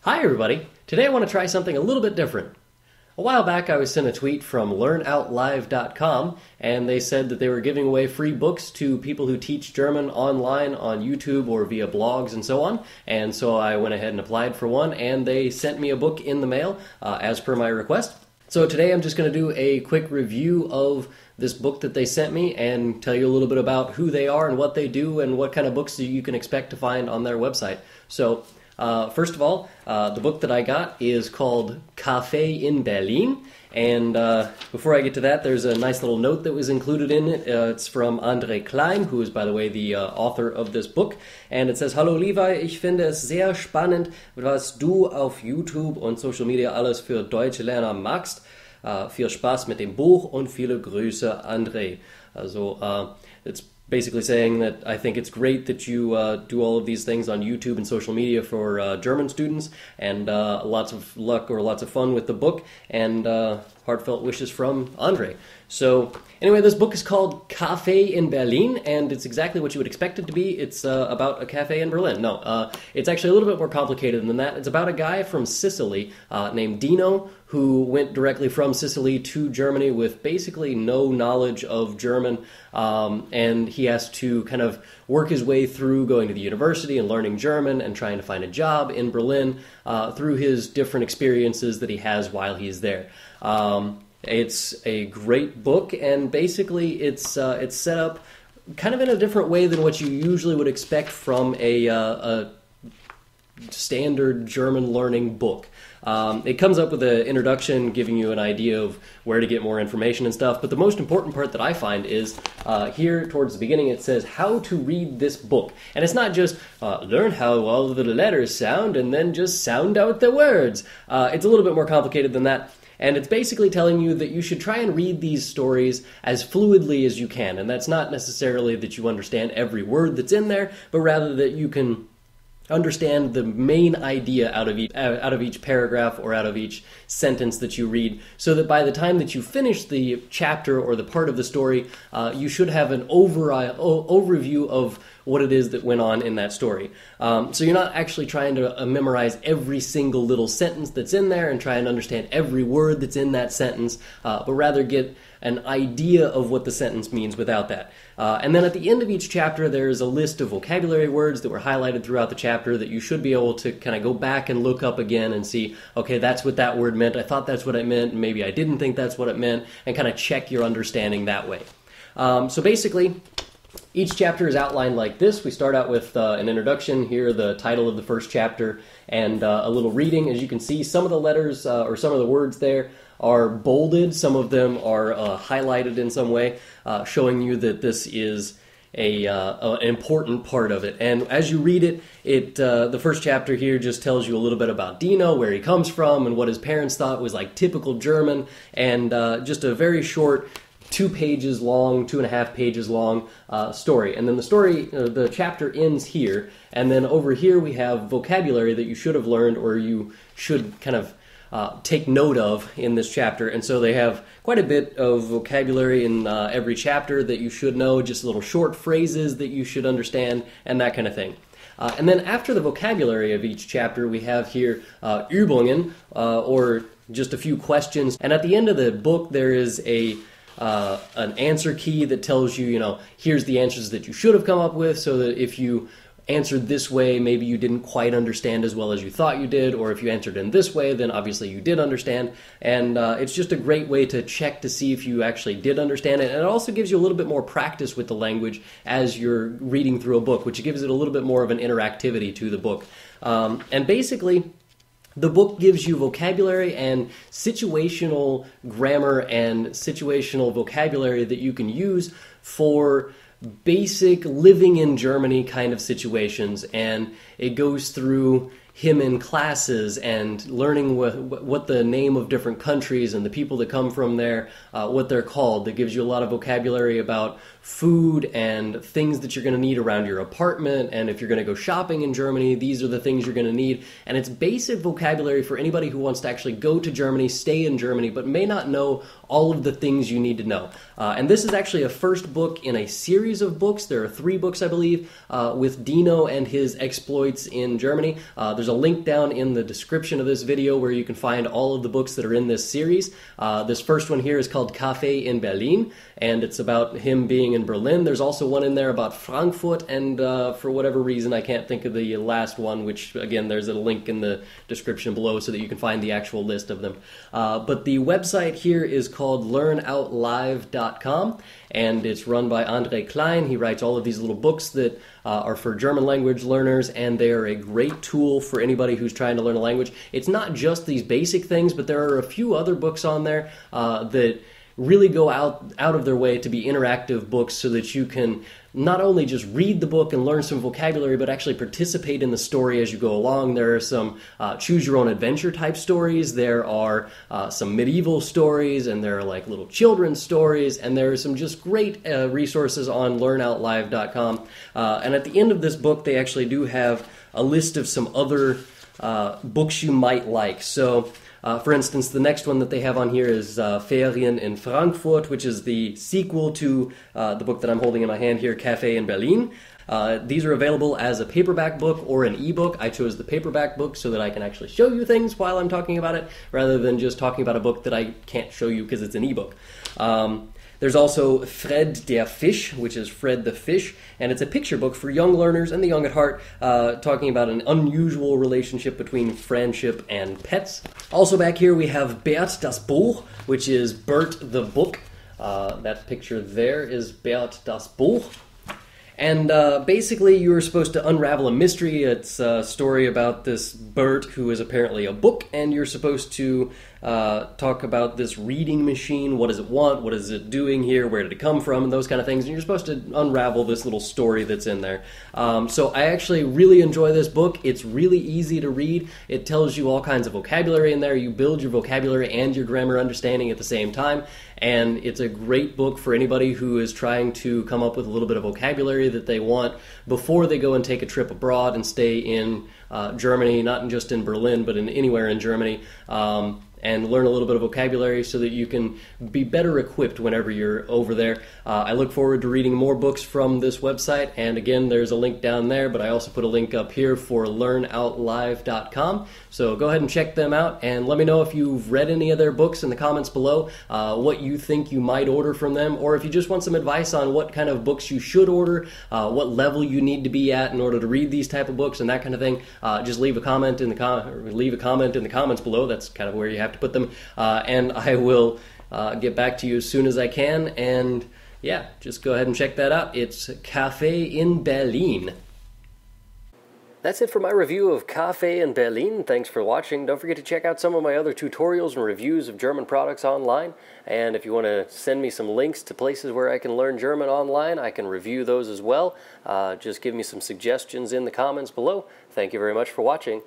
Hi everybody! Today I want to try something a little bit different. A while back I was sent a tweet from learnoutlive.com and they said that they were giving away free books to people who teach German online on YouTube or via blogs and so on. And so I went ahead and applied for one and they sent me a book in the mail as per my request. So today I'm just going to do a quick review of this book that they sent me and tell you a little bit about who they are and what they do and what kind of books you can expect to find on their website. So first of all, the book that I got is called Café in Berlin, and before I get to that, there's a nice little note that was included in it. It's from Andre Klein, who is, by the way, the author of this book, and it says, Hallo Levi, ich finde es sehr spannend, was du auf YouTube und Social Media alles für deutsche Lerner machst. Viel Spaß mit dem Buch und viele Grüße, Andre. Also, it's basically saying that I think it's great that you do all of these things on YouTube and social media for German students, and lots of luck or lots of fun with the book, and heartfelt wishes from Andre. So anyway, this book is called Café in Berlin, and it's exactly what you would expect it to be. It's about a cafe in Berlin. No, it's actually a little bit more complicated than that. It's about a guy from Sicily named Dino, who went directly from Sicily to Germany with basically no knowledge of German, and he has to kind of work his way through going to the university and learning German and trying to find a job in Berlin through his different experiences that he has while he's there. It's a great book, and basically it's set up kind of in a different way than what you usually would expect from a standard German learning book. It comes up with an introduction giving you an idea of where to get more information and stuff, but the most important part that I find is here towards the beginning it says how to read this book. And it's not just learn how all of the letters sound and then just sound out the words. It's a little bit more complicated than that. And it's basically telling you that you should try and read these stories as fluidly as you can. And that's not necessarily that you understand every word that's in there, but rather that you can understand the main idea out of each paragraph or out of each sentence that you read, so that by the time that you finish the chapter or the part of the story, you should have an overview of what it is that went on in that story. So you're not actually trying to memorize every single little sentence that's in there and try and understand every word that's in that sentence, but rather get an idea of what the sentence means without that. And then at the end of each chapter, there's a list of vocabulary words that were highlighted throughout the chapter that you should be able to kind of go back and look up again and see, okay, that's what that word meant, I thought that's what it meant, and maybe I didn't think that's what it meant, and kind of check your understanding that way. So basically, each chapter is outlined like this. We start out with an introduction here, the title of the first chapter, and a little reading. As you can see, some of the letters or some of the words there are bolded. Some of them are highlighted in some way, showing you that this is an important part of it. And as you read it, the first chapter here just tells you a little bit about Dino, where he comes from, and what his parents thought was like typical German, and just a very short 2 pages long, 2.5 pages long story. And then the chapter ends here, and then over here we have vocabulary that you should have learned or you should kind of take note of in this chapter. And so they have quite a bit of vocabulary in every chapter that you should know, just little short phrases that you should understand, and that kind of thing. And then after the vocabulary of each chapter, we have here Übungen, or just a few questions. And at the end of the book, there is an answer key that tells you, here's the answers that you should have come up with, so that if you answered this way, maybe you didn't quite understand as well as you thought you did, or if you answered in this way, then obviously you did understand. And it's just a great way to check to see if you actually did understand it. And it also gives you a little bit more practice with the language as you're reading through a book, which gives it a little bit more of an interactivity to the book. And basically, the book gives you vocabulary and situational grammar and situational vocabulary that you can use for basic living in Germany kind of situations, and it goes through him in classes and learning what the name of different countries and the people that come from there, what they're called. That gives you a lot of vocabulary about food and things that you're going to need around your apartment, and if you're going to go shopping in Germany, these are the things you're going to need. And it's basic vocabulary for anybody who wants to actually go to Germany, stay in Germany, but may not know all of the things you need to know. And this is actually a first book in a series of books. There are 3 books, I believe, with Dino and his exploits in Germany. There's There's a link down in the description of this video where you can find all of the books that are in this series. This first one here is called Café in Berlin, and it's about him being in Berlin. There's also one in there about Frankfurt, and for whatever reason I can't think of the last one, which again there's a link in the description below so that you can find the actual list of them. But the website here is called lernoutlive.com, and it's run by Andre Klein. He writes all of these little books that are for German language learners, and they are a great tool for anybody who's trying to learn a language. It's not just these basic things, but there are a few other books on there that really go out of their way to be interactive books so that you can not only just read the book and learn some vocabulary, but actually participate in the story as you go along. There are some choose-your-own-adventure type stories. There are some medieval stories, and there are like little children's stories, and there are some just great resources on lernoutlive.com. And at the end of this book, they actually do have a list of some other books you might like. So, for instance, the next one that they have on here is Ferien in Frankfurt, which is the sequel to the book that I'm holding in my hand here, Café in Berlin. These are available as a paperback book or an ebook. I chose the paperback book so that I can actually show you things while I'm talking about it, rather than just talking about a book that I can't show you because it's an ebook. There's also Fred der Fisch, which is Fred the Fish, and it's a picture book for young learners and the young at heart, talking about an unusual relationship between friendship and pets. Also back here we have Bert das Buch, which is Bert the Book. That picture there is Bert das Buch. And basically you're supposed to unravel a mystery. It's a story about this Bert who is apparently a book, and you're supposed to talk about this reading machine. What does it want? What is it doing here? Where did it come from? And those kind of things. And you're supposed to unravel this little story that's in there. So I actually really enjoy this book. It's really easy to read. It tells you all kinds of vocabulary in there. You build your vocabulary and your grammar understanding at the same time. And it's a great book for anybody who is trying to come up with a little bit of vocabulary that they want before they go and take a trip abroad and stay in Germany, not just in Berlin, but in anywhere in Germany. And learn a little bit of vocabulary so that you can be better equipped whenever you're over there. I look forward to reading more books from this website, and again, there's a link down there, but I also put a link up here for lernoutlive.com, so go ahead and check them out, and let me know if you've read any of their books in the comments below, what you think you might order from them, or if you just want some advice on what kind of books you should order, what level you need to be at in order to read these type of books and that kind of thing. Just leave a comment in the comments below. That's kind of where you have to put them, and I will get back to you as soon as I can, and yeah, just go ahead and check that out. It's Café in Berlin. That's it for my review of Café in Berlin. Thanks for watching. Don't forget to check out some of my other tutorials and reviews of German products online, and if you want to send me some links to places where I can learn German online, I can review those as well. Just give me some suggestions in the comments below. Thank you very much for watching.